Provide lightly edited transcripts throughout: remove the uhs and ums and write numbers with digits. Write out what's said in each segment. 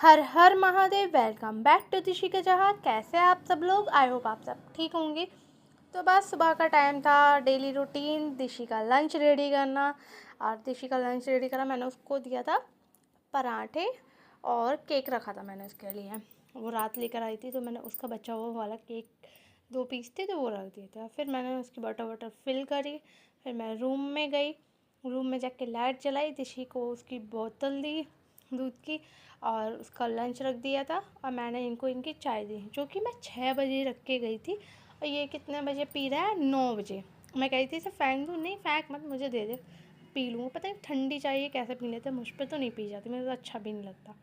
Her Har Mahadev. Welcome back to Dishi के जहाँ। कैसे आप सब लोग? आई होप आप सब ठीक होंगे। तो बस सुबह का टाइम था, डेली रूटीन, दिशी का लंच रेडी करना। और दिशी का लंच रेडी करा, मैंने उसको दिया था पराठे और केक रखा था मैंने उसके लिए। वो रात लेकर आई थी तो मैंने उसका बचा हुआ वाला केक 2 पीस थे तो वो रख दिए थे। फिर मैंने उसकी बटर फिल करी। फिर मैं रूम में गई, रूम में जाके लाइट जलाई, दिशी को उसकी बोतल दी दूध की और उसका लंच रख दिया था। और मैंने इनको इनकी चाय दी, जो कि मैं 6 बजे रख के गई थी और ये कितने बजे पी रहा है? 9 बजे। मैं कही थी इसे फेंक दूँ, नहीं फेंक मत, मुझे दे दे, पी लूँगा। पता नहीं ठंडी चाय कैसे पी लेते, मुझ पर तो नहीं पी जाती, मुझे तो अच्छा भी नहीं लगता।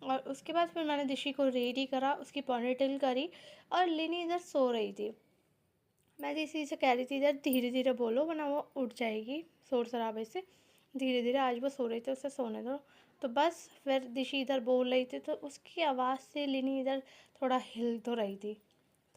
और उसके बाद फिर मैंने दिशी को रेडी करा, उसकी पोनीटेल करी और लिनी इधर सो रही थी। मैं इसी से कह रही थी इधर धीरे धीरे बोलो वरना वो उठ जाएगी शोर शराबे से। धीरे धीरे, आज वो सो रही थी, उसे सोने दो। तो बस फिर दिशी इधर बोल रही थी तो उसकी आवाज़ से लिनी इधर थोड़ा हिल तो रही थी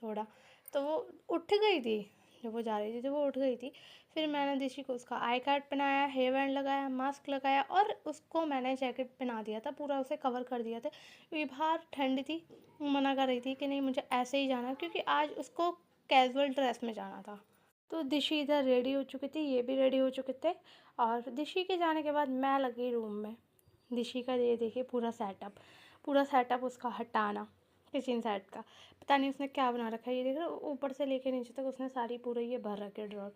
थोड़ा, तो वो उठ गई थी। जब वो जा रही थी तो वो उठ गई थी। फिर मैंने दिशी को उसका आई कार्ड पहनाया, हेयर बैंड लगाया, मास्क लगाया और उसको मैंने जैकेट पहना दिया था, पूरा उसे कवर कर दिया था क्योंकि बाहर ठंड थी। मना कर रही थी कि नहीं मुझे ऐसे ही जाना, क्योंकि आज उसको कैजुअल ड्रेस में जाना था। तो दिशी इधर रेडी हो चुकी थी, ये भी रेडी हो चुके थे। और दिशी के जाने के बाद मैं लगी रूम में। दिशी का ये देखिए पूरा सेटअप उसका हटाना, किचन सेट का। पता नहीं उसने क्या बना रखा है, ये देख रहे हो ऊपर से लेके नीचे तक उसने सारी पूरे ये भर रखे ड्रॉर।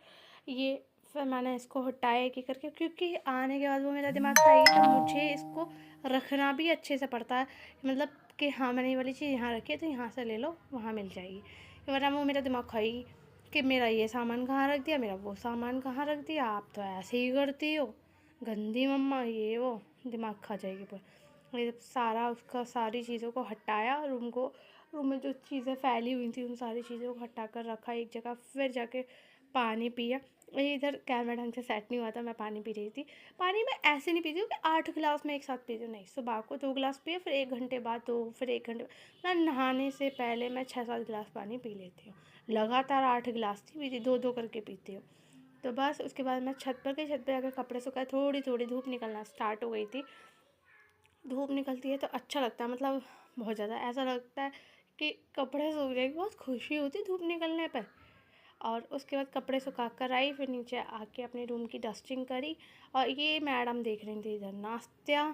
ये फिर मैंने इसको हटाया एक एक करके, क्योंकि आने के बाद वो मेरा दिमाग खाएगी तो मुझे इसको रखना भी अच्छे से पड़ता है। मतलब कि हाँ मैंने ये वाली चीज़ यहाँ रखी है तो यहाँ से ले लो, वहाँ मिल जाएगी, वरना वो मेरा दिमाग खाएगी कि मेरा ये सामान कहाँ रख दिया, मेरा वो सामान कहाँ रख दिया, आप तो ऐसे ही करती हो, गंदी मम्मा, ये वो दिमाग खा जाएगी पर। ये सारा उसका सारी चीज़ों को हटाया, रूम में जो चीज़ें फैली हुई थी उन सारी चीज़ों को हटा कर रखा एक जगह। फिर जाके पानी पिया। ये इधर कैमरा ढंग से सेट नहीं हुआ था, मैं पानी पी रही थी। पानी मैं ऐसे नहीं पीती हूँ कि 8 गिलास में एक साथ पीती हूँ, नहीं। सुबह को 2 गिलास पिए, फिर 1 घंटे बाद 2, फिर 1 घंटे मैं नहाने से पहले मैं 6-7 गिलास पानी पी लेती हूँ। लगातार 8 गिलास थी पीती, 2-2 करके पीती हूँ। तो बस उसके बाद मैं छत पर गई, छत पर जाकर कपड़े सुखाए। थोड़ी थोड़ी धूप निकलना स्टार्ट हो गई थी। धूप निकलती है तो अच्छा लगता है, मतलब बहुत ज़्यादा ऐसा लगता है कि कपड़े सूख जाएंगे, बहुत खुशी होती है धूप निकलने पर। और उसके बाद कपड़े सुखा कर आई, फिर नीचे आके अपने रूम की डस्टिंग करी। और ये मैडम देख रही थी इधर नाश्ता,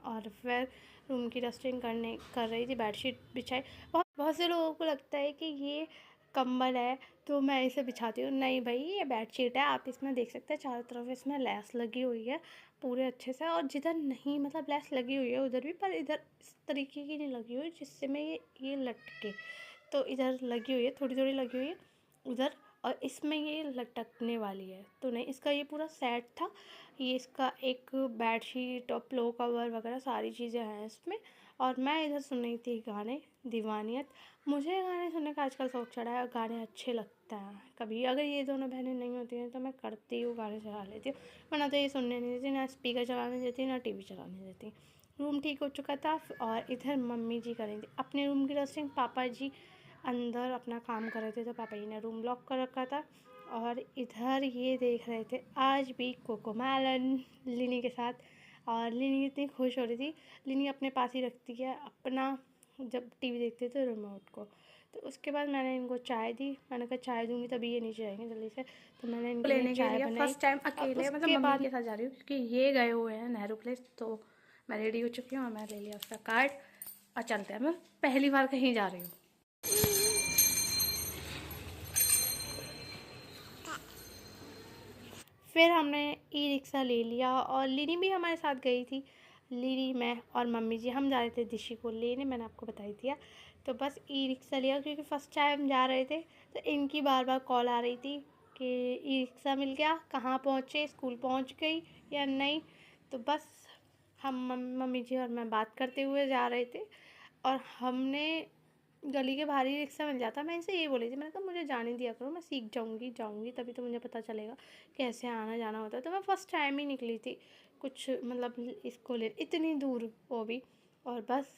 और फिर रूम की डस्टिंग कर रही थी, बेडशीट बिछाई। बहुत बहुत से लोगों को लगता है कि ये कंबल है तो मैं इसे बिछाती हूँ, नहीं भाई ये बेडशीट है। आप इसमें देख सकते हैं चारों तरफ इसमें लेस लगी हुई है पूरे अच्छे से, और जिधर नहीं मतलब लेस लगी हुई है उधर भी, पर इधर इस तरीके की नहीं लगी हुई जिससे मैं ये लटके। तो इधर लगी हुई है, थोड़ी थोड़ी लगी हुई है उधर, और इसमें ये लटकने वाली है तो नहीं। इसका ये पूरा सेट था, ये इसका एक बेडशीट और पिलो कवर वगैरह सारी चीज़ें हैं इसमें। और मैं इधर सुन रही थी गाने, दीवानियत। मुझे गाने सुनने का आजकल शौक चढ़ा है, गाने अच्छे लगते हैं। कभी अगर ये दोनों बहनें नहीं होती हैं तो मैं करती हूँ, गाने चला लेती हूँ, वरना तो ये सुनने नहीं देती, ना स्पीकर चलाने देती ना टीवी चलाने देती। रूम ठीक हो चुका था और इधर मम्मी जी कर रही थी अपने रूम की डस्टिंग, पापा जी अंदर अपना काम कर रहे थे तो पापा जी ने रूम लॉक कर रखा था। और इधर ये देख रहे थे आज भी कोकोमेलन लिनी के साथ। और लिनी इतनी खुश हो रही थी, लिनी अपने पास ही रखती है अपना जब टीवी देखते थे रिमोट को। तो उसके बाद मैंने इनको चाय दी, मैंने कहा चाय दूंगी तभी ये नीचे आएंगे जल्दी से, तो मैंने इनके लिए चाय बनाई। फर्स्ट टाइम अकेले मतलब मम्मी के साथ जा रही हूँ क्योंकि ये गए हुए हैं नेहरू प्लेस, तो मैं रेडी हो चुकी हूँ और मैं ले लिया उसका कार्ड और चलते हैं। मैं पहली बार कहीं जा रही हूँ। फिर हमने ई रिक्शा ले लिया और लिनी भी हमारे साथ गई थी। लिनी, मैं और मम्मी जी हम जा रहे थे दिशी को लेने, मैंने आपको बता ही दिया। तो बस ई रिक्शा लिया क्योंकि फ़र्स्ट टाइम जा रहे थे, तो इनकी बार बार कॉल आ रही थी कि ई रिक्शा मिल गया, कहाँ पहुँचे, स्कूल पहुँच गई या नहीं। तो बस हम मम्मी जी और मैं बात करते हुए जा रहे थे और हमने गली के बाहर ही रिक्शा मिल जाता। मैं इनसे ये बोली थी, मैंने कहा मुझे जाने दिया करो, मैं सीख जाऊँगी तभी तो मुझे पता चलेगा कैसे आना जाना होता है। तो मैं फ़र्स्ट टाइम ही निकली थी कुछ मतलब इसको ले इतनी दूर, वो भी और बस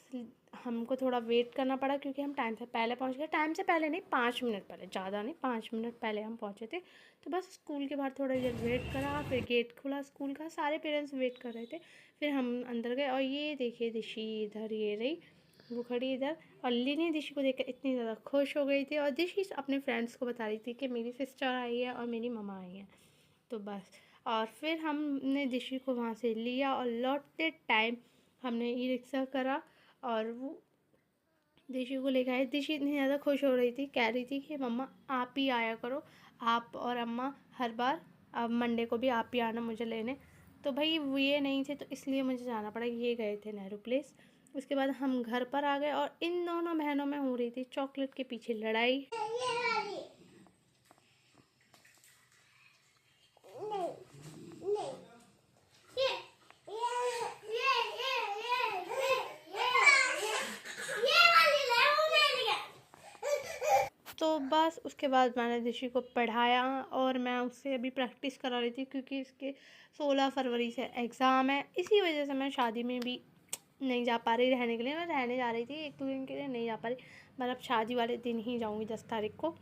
हमको थोड़ा वेट करना पड़ा क्योंकि हम टाइम से पहले पहुंच गए। टाइम से पहले नहीं, 5 मिनट पहले, ज़्यादा नहीं, 5 मिनट पहले हम पहुंचे थे। तो बस स्कूल के बाहर थोड़ा देर वेट करा, फिर गेट खुला स्कूल का, सारे पेरेंट्स वेट कर रहे थे। फिर हम अंदर गए और ये देखिए दिशी इधर, ये रही वो खड़ी इधर। और लिनी दिशी को देखकर इतनी ज़्यादा खुश हो गई थी और दिशी अपने फ्रेंड्स को बता रही थी कि मेरी सिस्टर आई है और मेरी ममा आई है। तो बस, और फिर हमने दिशी को वहाँ से लिया और लौटते टाइम हमने ई रिक्शा करा और वो दिशी को लेकर आए। दिशी इतनी ज़्यादा खुश हो रही थी, कह रही थी कि मम्मा आप ही आया करो, आप और अम्मा हर बार, अब मंडे को भी आप ही आना मुझे लेने। तो भाई वो ये नहीं थे तो इसलिए मुझे जाना पड़ा। ये गए थे नेहरू प्लेस। उसके बाद हम घर पर आ गए और इन दोनों बहनों में हो रही थी चॉकलेट के पीछे लड़ाई। तो बस उसके बाद मैंने दिशी को पढ़ाया और मैं उससे अभी प्रैक्टिस करा रही थी क्योंकि इसके 16 फरवरी से एग्ज़ाम है। इसी वजह से मैं शादी में भी नहीं जा पा रही रहने के लिए। मैं रहने जा रही थी 1-2 दिन के लिए, नहीं जा पा रही। मैं अब शादी वाले दिन ही जाऊंगी 10 तारीख को।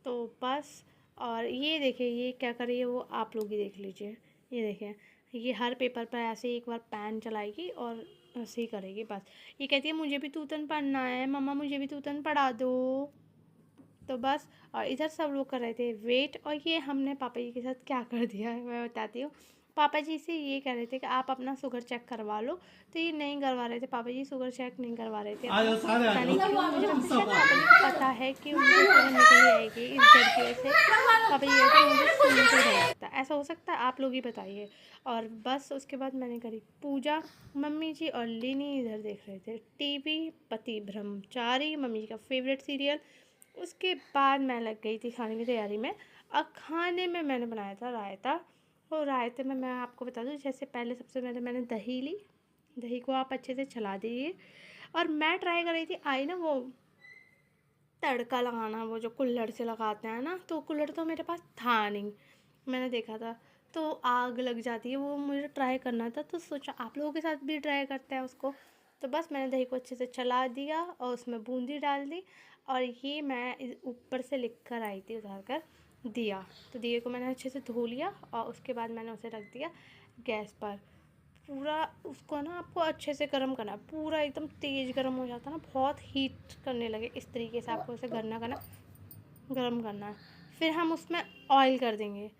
तो बस, और ये देखिए ये क्या कर रही है वो आप लोग ही देख लीजिए। ये देखें, ये हर पेपर पर ऐसे एक बार पेन चलाएगी और ऐसे ही करेगी बस। ये कहती है मुझे भी तूतन पढ़ना है, मम्मा मुझे भी तूतन पढ़ा दो। तो बस, और इधर सब लोग कर रहे थे वेट। और ये हमने पापा जी के साथ क्या कर दिया है मैं बताती हूँ। पापा जी से ये कह रहे थे कि आप अपना शुगर चेक करवा लो, तो ये नहीं करवा रहे थे। पापा जी शुगर चेक नहीं करवा रहे थे। पता नहीं क्यों, मुझे लगता है शायद पापा जी को पता है कि उनकी शुगर निकल ही आएगी इस डर की वजह से। पापा जी कहते हैं मुझे सुनते रह सकता, ऐसा हो सकता है, आप लोग ही बताइए। और बस उसके बाद मैंने करी पूजा। मम्मी जी और लिनी इधर देख रहे थे टीवी, पति ब्रह्मचारी, मम्मी जी का फेवरेट सीरियल। उसके बाद मैं लग गई थी खाने की तैयारी में। और खाने में मैंने बनाया था रायता। और रायते में मैं आपको बता दूं, जैसे पहले सबसे पहले मैंने दही ली। दही को आप अच्छे से चला दीजिए। और मैं ट्राई कर रही थी, आई ना वो तड़का लगाना, वो जो कुल्हड़ से लगाते हैं ना, तो कुल्हड़ तो मेरे पास था नहीं। मैंने देखा था तो आग लग जाती है, वो मुझे ट्राई करना था तो सोचा आप लोगों के साथ भी ट्राई करते हैं उसको। तो बस मैंने दही को अच्छे से चला दिया और उसमें बूंदी डाल दी। और ये मैं ऊपर से लिख कर आई थी उतार कर दिया। तो दिए को मैंने अच्छे से धो लिया और उसके बाद मैंने उसे रख दिया गैस पर। पूरा उसको ना आपको अच्छे से गर्म करना है, पूरा एकदम तेज़ गर्म हो जाता है ना, बहुत हीट करने लगे इस तरीके से आपको उसे करना गर्म करना है। फिर हम उसमें ऑयल कर देंगे।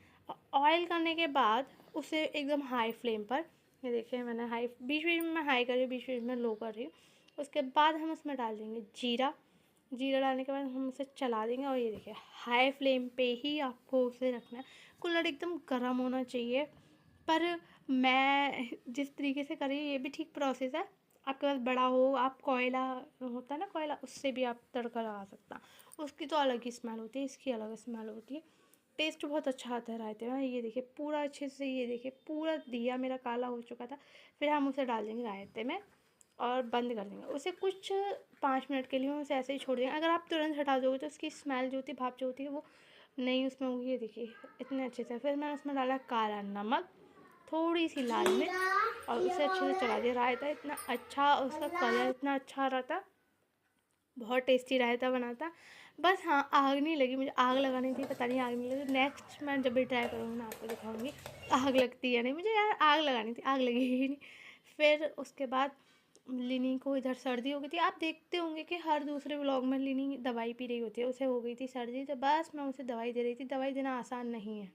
ऑयल करने के बाद उसे एकदम हाई फ्लेम पर, ये देखिए मैंने हाई, बीच बीच में मैं हाई कर रही हूँ, बीच बीच में लो कर रही हूँ। उसके बाद हम उसमें डाल देंगे जीरा। जीरा डालने के बाद हम उसे चला देंगे और ये देखिए हाई फ्लेम पे ही आपको उसे रखना है। कुल्हड़ एकदम गर्म होना चाहिए। पर मैं जिस तरीके से कर रही हूँ ये भी ठीक प्रोसेस है। आपके पास बड़ा हो, आप कोयला होता है ना, कोयला, उससे भी आप तड़का लगा सकता। उसकी तो अलग ही स्मेल होती है, इसकी अलग स्मेल होती है। टेस्ट बहुत अच्छा आता है रायते में। ये देखिए पूरा अच्छे से, ये देखिए पूरा दिया मेरा काला हो चुका था। फिर हम उसे डाल देंगे रायते में और बंद कर देंगे उसे कुछ 5 मिनट के लिए। हम उसे ऐसे ही छोड़ देंगे। अगर आप तुरंत हटा दोगे तो उसकी स्मेल जो होती है, भाप जो होती है, वो नहीं उसमें होगी। ये देखिए इतने अच्छे से। फिर मैंने उसमें डाला काला नमक, थोड़ी सी लाल मिर्च और उसे अच्छे से चला दिया। रायता इतना अच्छा, उसका कलर इतना अच्छा रहता, बहुत टेस्टी रायता बनाता। बस हाँ, आग नहीं लगी, मुझे आग लगानी थी, पता नहीं आग नहीं लगी। नेक्स्ट मैं जब भी ट्राई करूँगी ना आपको दिखाऊंगी आग लगती है नहीं। मुझे यार आग लगानी थी, आग लगी ही नहीं। फिर उसके बाद लिनी को इधर सर्दी हो गई थी। आप देखते होंगे कि हर दूसरे व्लॉग में लिनी दवाई पी रही होती है, उसे हो गई थी सर्दी। तो बस मैं उसे दवाई दे रही थी। दवाई देना आसान नहीं है।